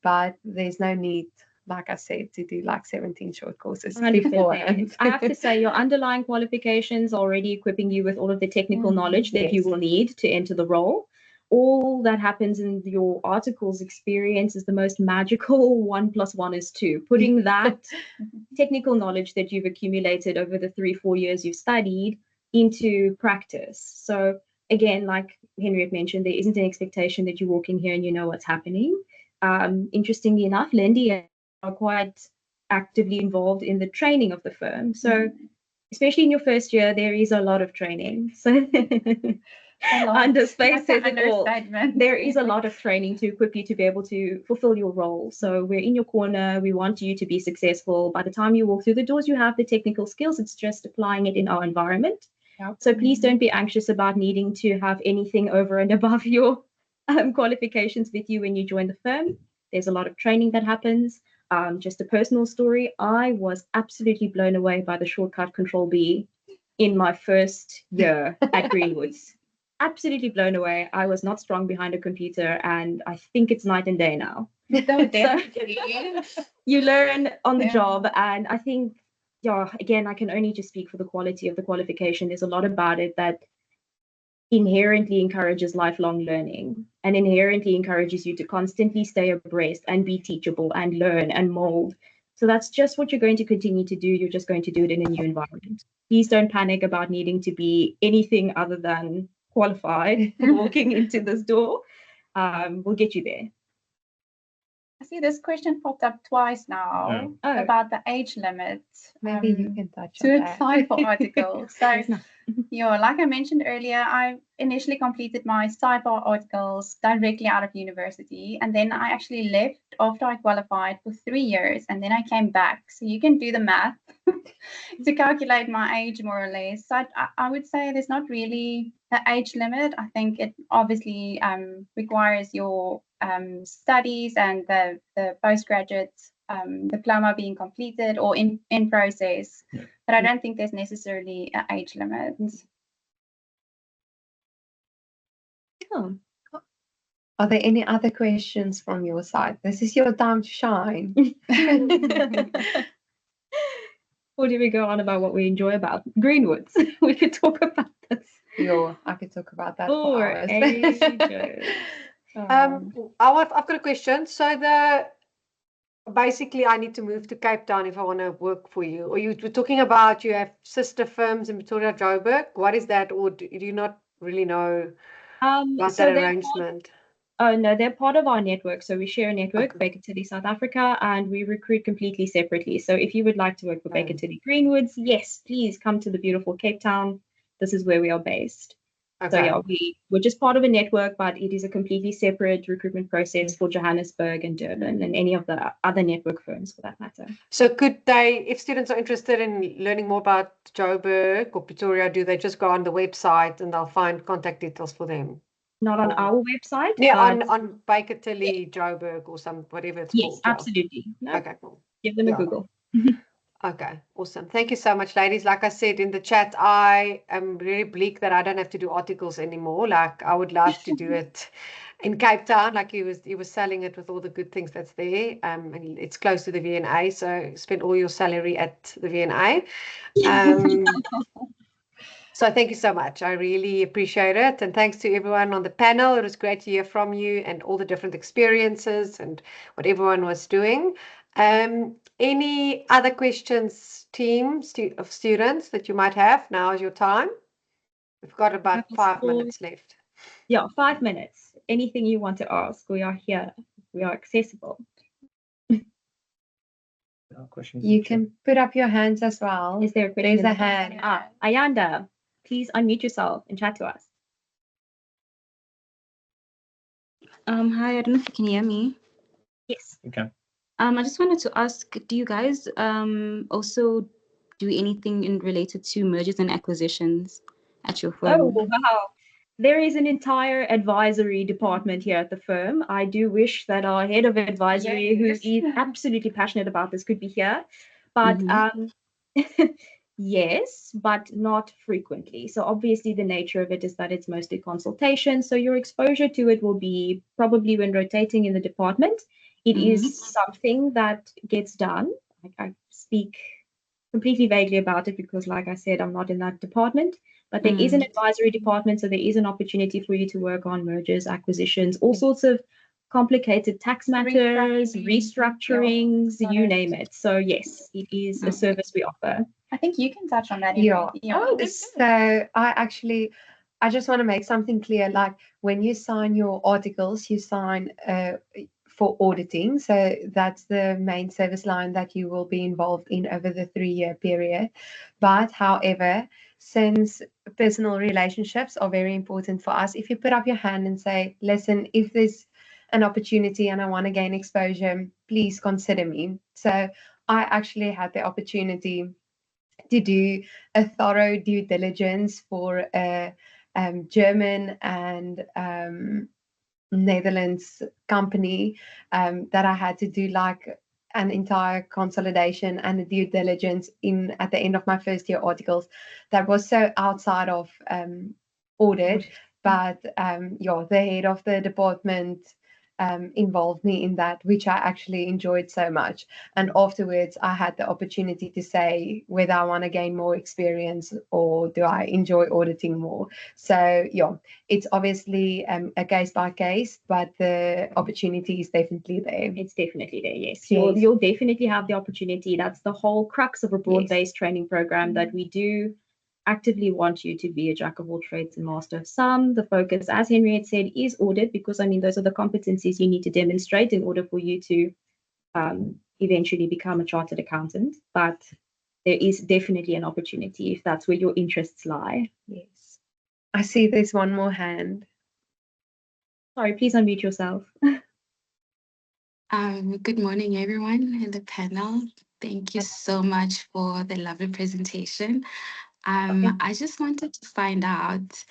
But there's no need, like I said, to do like 17 short courses beforehand. I have to say, your underlying qualifications are already equipping you with all of the technical knowledge that you will need to enter the role. All that happens in your articles experience is the most magical 1 + 1 is 2. Putting that technical knowledge that you've accumulated over the 3-4 years you've studied into practice. So again, like Henriette mentioned, there isn't an expectation that you walk in here and you know what's happening. Interestingly enough, Lindy are quite actively involved in the training of the firm. So especially in your first year, there is a lot of training. So A lot. Underspace That's an says it all. understatement. There is a lot of training to equip you to be able to fulfill your role. So we're in your corner. We want you to be successful. By the time you walk through the doors, you have the technical skills. It's just applying it in our environment. Yep. So please don't be anxious about needing to have anything over and above your qualifications with you when you join the firm. There's a lot of training that happens. Just a personal story. I was absolutely blown away by the shortcut Control B in my first year at Greenwoods. Absolutely blown away. I was not strong behind a computer, and I think it's night and day now. No, So definitely. you learn on the Yeah. job, and I think, yeah, again, I can only just speak for the quality of the qualification. There's a lot about it that inherently encourages lifelong learning and inherently encourages you to constantly stay abreast and be teachable and learn and mold. So that's just what you're going to continue to do. You're just going to do it in a new environment. Please don't panic about needing to be anything other than qualified walking into this door. We'll get you there. I see this question popped up twice now Oh. about the age limit. Maybe you can touch to on that. apply for articles. So, It's not. yeah, like I mentioned earlier, I initially completed my SciPar articles directly out of university, and then I actually left after I qualified for 3 years, and then I came back. So you can do the math to calculate my age more or less. So I would say there's not really an age limit. I think it obviously requires your studies and the postgraduate diploma being completed or in process. Yeah. But I don't think there's necessarily an age limit. Oh. Are there any other questions from your side? This is your time to shine. Or do we go on about what we enjoy about Greenwoods? We could talk about this I could talk about that for for hours. ages. I've got a question. So basically I need to move to Cape Town if I want to work for you. Or you were talking about you have sister firms in Pretoria, Joburg. What is that? Or do you not really know about So that they're arrangement? Oh, no, they're part of our network. So we share a network, Okay. Baker Tilly South Africa, and we recruit completely separately. So if you would like to work for Baker Tilly Greenwoods, yes, please come to the beautiful Cape Town. This is where we are based. So Okay. yeah, we're just part of a network, but it is a completely separate recruitment process for Johannesburg and Durban and any of the other network firms for that matter. So could they, if students are interested in learning more about Joburg or Pretoria, do they just go on the website and they'll find contact details for them? Not on Or- our website. Yeah, but on Baker Tilly, Joburg or whatever it's yes, called. Yeah. absolutely. No, Okay, cool. give them a Yeah. Google. Okay, awesome. Thank you so much, ladies. Like I said in the chat, I am really bleak that I don't have to do articles anymore. Like I would love to do it in Cape Town, like he was selling it with all the good things that's there. And it's close to the VNA, so spend all your salary at the VNA. So thank you so much. I really appreciate it. And thanks to everyone on the panel. It was great to hear from you and all the different experiences and what everyone was doing. Any other questions, team of students that you might have? Now is your time. We've got about 5 minutes left. Yeah, 5 minutes. Anything you want to ask, we are here. We are accessible. Questions You can put up your hands as well. Is there a question? There's a hand. Ayanda, please unmute yourself and chat to us. Hi, I don't know if you can hear me. Yes. Okay. I just wanted to ask, do you guys also do anything related to mergers and acquisitions at your firm? Oh, wow. There is an entire advisory department here at the firm. I do wish that our head of advisory, who is absolutely passionate about this, could be here. But yes, but not frequently. So obviously the nature of it is that it's mostly consultation. So your exposure to it will be probably when rotating in the department. It is something that gets done. I speak completely vaguely about it because, like I said, I'm not in that department. But there is an advisory department, so there is an opportunity for you to work on mergers, acquisitions, all sorts of complicated tax matters, restructurings, you name it. So yes, it is a service we offer. I think you can touch on that. Yeah. Oh, So I just want to make something clear. Like when you sign your articles, you sign for auditing. So that's the main service line that you will be involved in over the 3-year period. But however, since personal relationships are very important for us, if you put up your hand and say, listen, if there's an opportunity and I want to gain exposure, please consider me. So I actually had the opportunity to do a thorough due diligence for a German and Netherlands company that I had to do like an entire consolidation and a due diligence in at the end of my first year articles. That was so outside of audit, but yeah, the head of the department involved me in that, which I actually enjoyed so much. And afterwards, I had the opportunity to say whether I want to gain more experience or do I enjoy auditing more. So yeah, it's obviously a case by case, but the opportunity is definitely there. It's definitely there, yes. Yes. You'll definitely have the opportunity. That's the whole crux of a broad-based training program, that we do actively want you to be a jack of all trades and master of some. The focus, as Henriette said, is audit, because I mean, those are the competencies you need to demonstrate in order for you to eventually become a chartered accountant. But there is definitely an opportunity if that's where your interests lie. Yes. I see there's one more hand. Sorry, please unmute yourself. Good morning, everyone in the panel. Thank you so much for the lovely presentation. I just wanted to find out,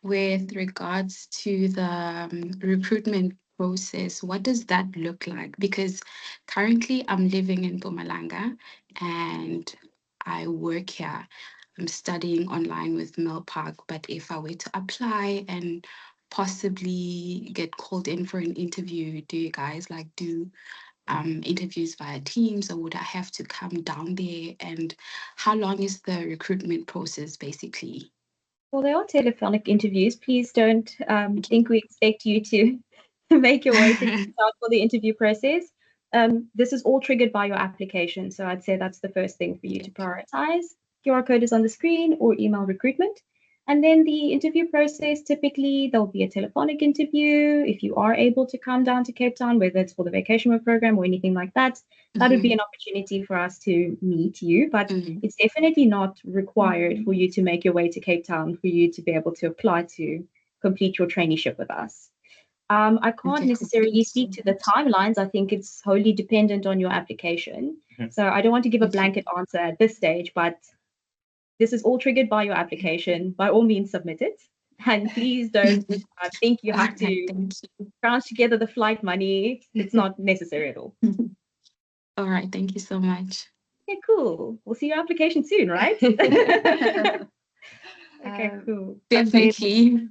with regards to the recruitment process, what does that look like? Because currently I'm living in Mpumalanga and I work here. I'm studying online with Milpark, but if I were to apply and possibly get called in for an interview, do you guys do interviews via Teams, or would I have to come down there? And how long is the recruitment process basically? Well, there are telephonic interviews. Please don't think we expect you to make your way to start for the interview process. This is all triggered by your application. So I'd say that's the first thing for you to prioritize. QR code is on the screen, or email recruitment. And then the interview process, typically there'll be a telephonic interview. If you are able to come down to Cape Town, whether it's for the vacation work program or anything like that, that would be an opportunity for us to meet you. But it's definitely not required for you to make your way to Cape Town for you to be able to apply to complete your traineeship with us. I can't necessarily speak to the timelines. I think it's wholly dependent on your application. So I don't want to give a blanket answer at this stage, but this is all triggered by your application. By all means, submit it. And please don't think you have to crunch together the flight money. It's not necessary at all. All right. Thank you so much. Okay, cool. We'll see your application soon, right? Okay, cool. Definitely.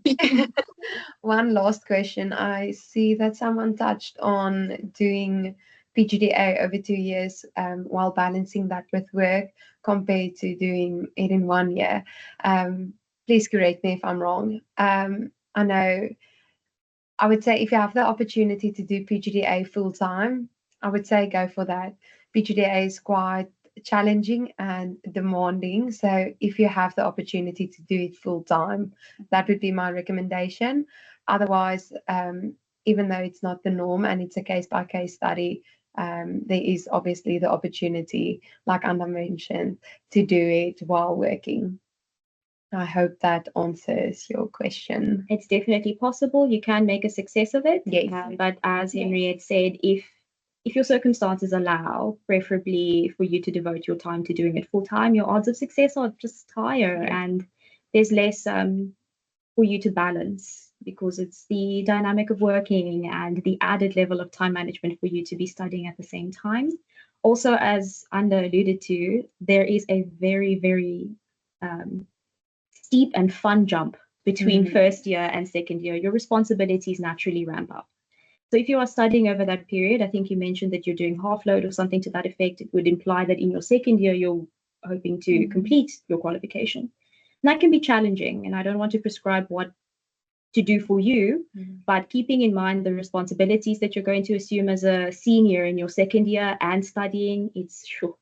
One last question. I see that someone touched on doing PGDA over 2 years while balancing that with work compared to doing it in 1 year. Please correct me if I'm wrong. I know, I would say if you have the opportunity to do PGDA full time, I would say go for that. PGDA is quite challenging and demanding. So if you have the opportunity to do it full time, that would be my recommendation. Otherwise, even though it's not the norm and it's a case by case study, there is obviously the opportunity, like Anna mentioned, to do it while working. I hope that answers your question. It's definitely possible. You can make a success of it. Yes. But as Henriette said, if your circumstances allow, preferably for you to devote your time to doing it full time, your odds of success are just higher, and there's less for you to balance, because it's the dynamic of working and the added level of time management for you to be studying at the same time. Also, as Anda alluded to, there is a very, very steep and fun jump between first year and second year. Your responsibilities naturally ramp up. So if you are studying over that period, I think you mentioned that you're doing half load or something to that effect. It would imply that in your second year, you're hoping to complete your qualification. And that can be challenging, and I don't want to prescribe what to do for you, but keeping in mind the responsibilities that you're going to assume as a senior in your second year and studying, it's sure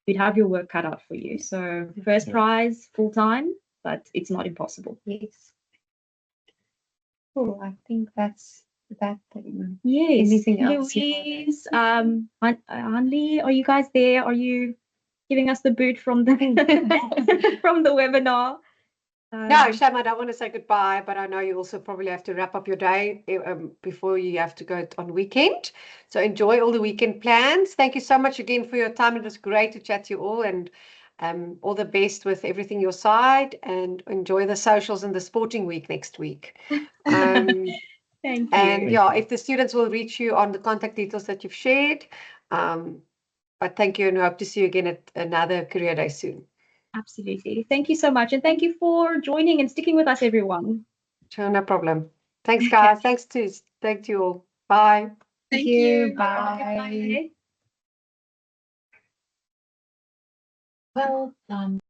you'd have your work cut out for you. So first prize, full time, but it's not impossible. Yes. Cool. I think that's that thing. Yes. Anything else? Louise, Hanli, are you guys there? Are you giving us the boot from the from the webinar? No, Sham, I don't want to say goodbye, but I know you also probably have to wrap up your day before you have to go on weekend. So enjoy all the weekend plans. Thank you so much again for your time. It was great to chat to you all, and all the best with everything your side, and enjoy the socials and the sporting week next week. Thank And you. yeah, if the students will reach you on the contact details that you've shared. But thank you, and we hope to see you again at another career day soon. Absolutely. Thank you so much. And thank you for joining and sticking with us, everyone. Sure, no problem. Thanks, guys. Thank you all. Bye. Thank you. Bye. Bye. Well done.